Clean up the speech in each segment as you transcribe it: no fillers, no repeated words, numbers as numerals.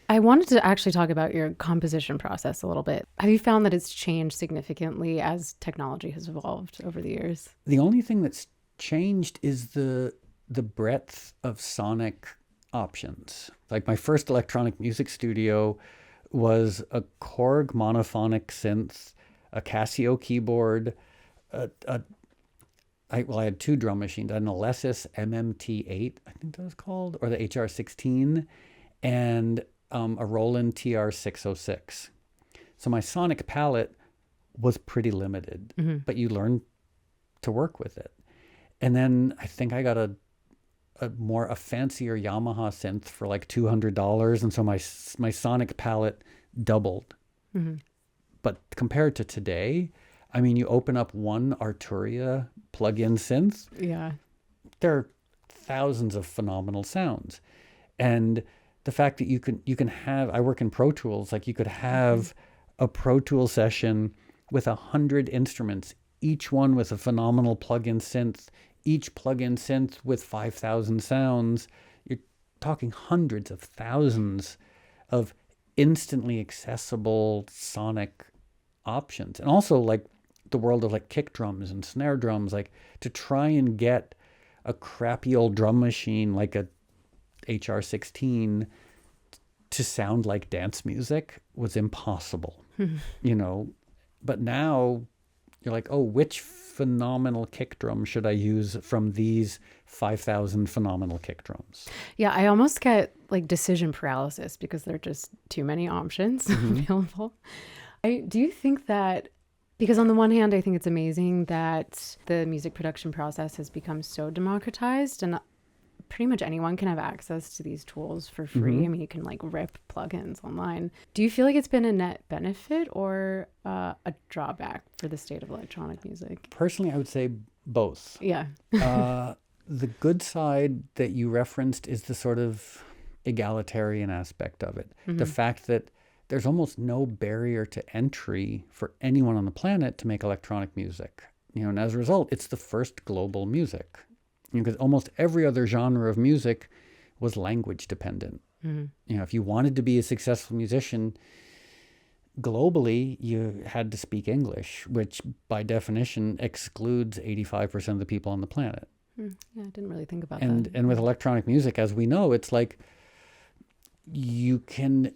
I wanted to actually talk about your composition process a little bit. Have you found that it's changed significantly as technology has evolved over the years? The only thing that's changed is the breadth of sonic options. Like my first electronic music studio was a Korg monophonic synth, a Casio keyboard, a, a I had two drum machines, an Alesis MMT8, I think that was called, or the HR16, and a Roland TR606. So my sonic palette was pretty limited, but you learn to work with it. And then I think I got a fancier Yamaha synth for like $200, and so my sonic palette doubled. But compared to today, I mean, you open up one Arturia plug-in synth, Yeah. there are thousands of phenomenal sounds. And the fact that you can have, I work in Pro Tools, like you could have a Pro Tool session with 100 instruments, each one with a phenomenal plug-in synth, each plug-in synth with 5,000 sounds. You're talking hundreds of thousands of instantly accessible sonic options. And also like the world of like kick drums and snare drums, like to try and get a crappy old drum machine like a HR16 to sound like dance music was impossible, you know. But now you're like, oh, which phenomenal kick drum should I use from these 5,000 phenomenal kick drums? Yeah, I almost get like decision paralysis because there are just too many options available. Do you think that, because on the one hand, I think it's amazing that the music production process has become so democratized and pretty much anyone can have access to these tools for free. I mean, you can like rip plugins online. Do you feel like it's been a net benefit or a drawback for the state of electronic music? Personally, I would say both. Yeah. The good side that you referenced is the sort of egalitarian aspect of it. The fact that there's almost no barrier to entry for anyone on the planet to make electronic music. You know, and as a result, it's the first global music. Because almost every other genre of music was language dependent. You know, if you wanted to be a successful musician globally, you had to speak English, which by definition excludes 85% of the people on the planet. Yeah, I didn't really think about And that. and with electronic music, as we know, it's like you can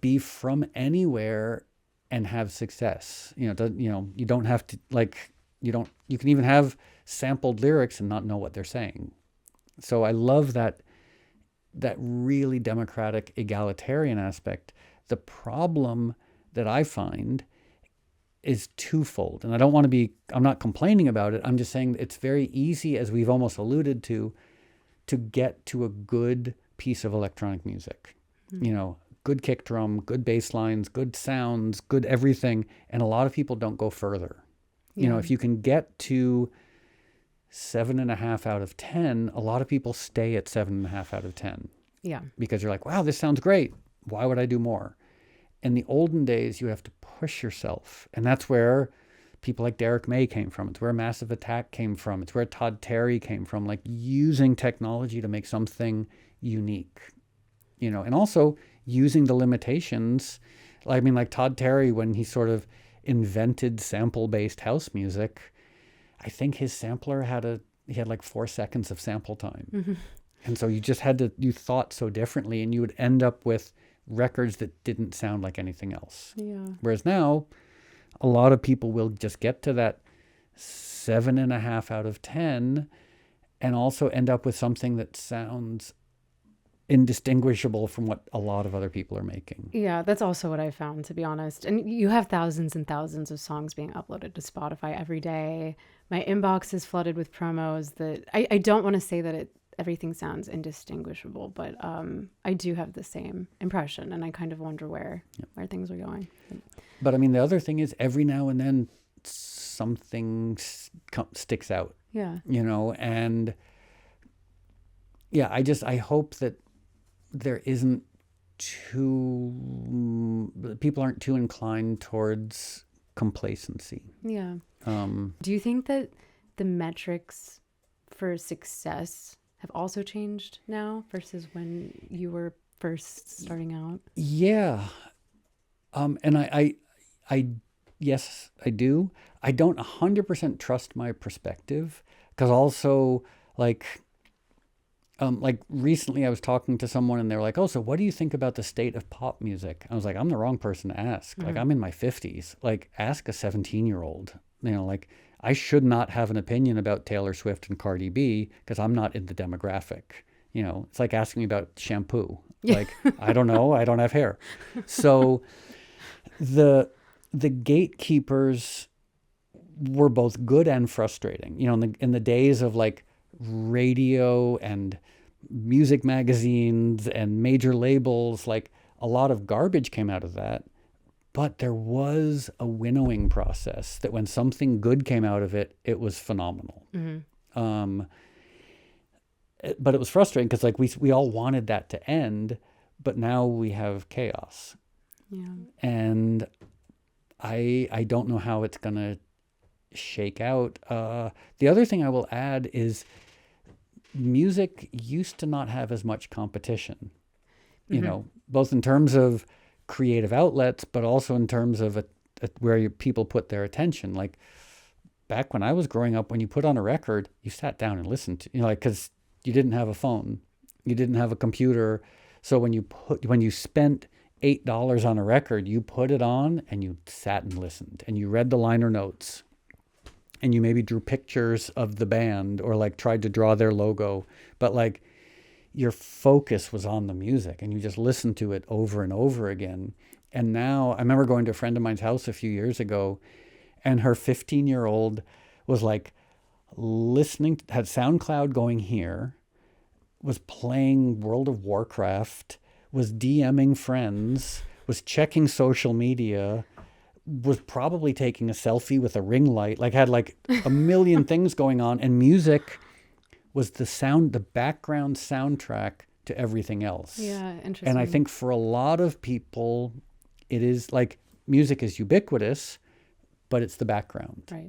be from anywhere and have success. You don't have to you can even have sampled lyrics and not know what they're saying. So I love that really democratic egalitarian aspect. The problem that I find is twofold. And I'm not complaining about it. I'm just saying it's very easy, as we've almost alluded to get to a good piece of electronic music. You know, good kick drum, good bass lines, good sounds, good everything. And a lot of people don't go further. You know, if you can get to 7.5 out of 10, a lot of people stay at 7.5 out of 10. Yeah. Because you're like, wow, this sounds great. Why would I do more? In the olden days, you have to push yourself. And that's where people like Derek May came from. It's where Massive Attack came from. It's where Todd Terry came from, like using technology to make something unique, you know, and also using the limitations. I mean, like Todd Terry, when he sort of invented sample-based house music, I think his sampler he had like 4 seconds of sample time. And so you thought so differently, and you would end up with records that didn't sound like anything else. Yeah. Whereas now, a lot of people will just get to that 7.5 out of 10 and also end up with something that sounds indistinguishable from what a lot of other people are making. Yeah, that's also what I found, to be honest. And you have thousands and thousands of songs being uploaded to Spotify every day. My inbox is flooded with promos that I don't want to say that everything sounds indistinguishable, but I do have the same impression, and I kind of wonder where things are going. But I mean, the other thing is every now and then something sticks out. Yeah. You know, and yeah, I hope that there isn't people aren't too inclined towards complacency. Yeah. Do you think that the metrics for success have also changed now versus when you were first starting out? Yeah. And I, yes, I do. I don't 100% trust my perspective because also like recently I was talking to someone and they were like, oh, so what do you think about the state of pop music? I was like, I'm the wrong person to ask. Like, I'm in my 50s. Like, ask a 17-year-old. Like, I should not have an opinion about Taylor Swift and Cardi B because I'm not in the demographic. It's like asking me about shampoo. Like, I don't know. I don't have hair. So the gatekeepers were both good and frustrating. In the days of like radio and music magazines and major labels, like a lot of garbage came out of that. But there was a winnowing process that when something good came out of it, it was phenomenal. But it was frustrating because like we all wanted that to end, but now we have chaos. Yeah. And I don't know how it's going to shake out. The other thing I will add is music used to not have as much competition, both in terms of creative outlets, but also in terms of where people put their attention. Like back when I was growing up, when you put on a record, you sat down and listened to, because you didn't have a phone, you didn't have a computer. So when you spent $8 on a record, you put it on and you sat and listened and you read the liner notes and you maybe drew pictures of the band or like tried to draw their logo, but like your focus was on the music and you just listened to it over and over again. And now I remember going to a friend of mine's house a few years ago and her 15-year-old was like listening, had SoundCloud going here, was playing World of Warcraft, was DMing friends, was checking social media, was probably taking a selfie with a ring light, like had like a million things going on, and music was the background soundtrack to everything else. Yeah, interesting. And I think for a lot of people, it is like music is ubiquitous, but it's the background. Right.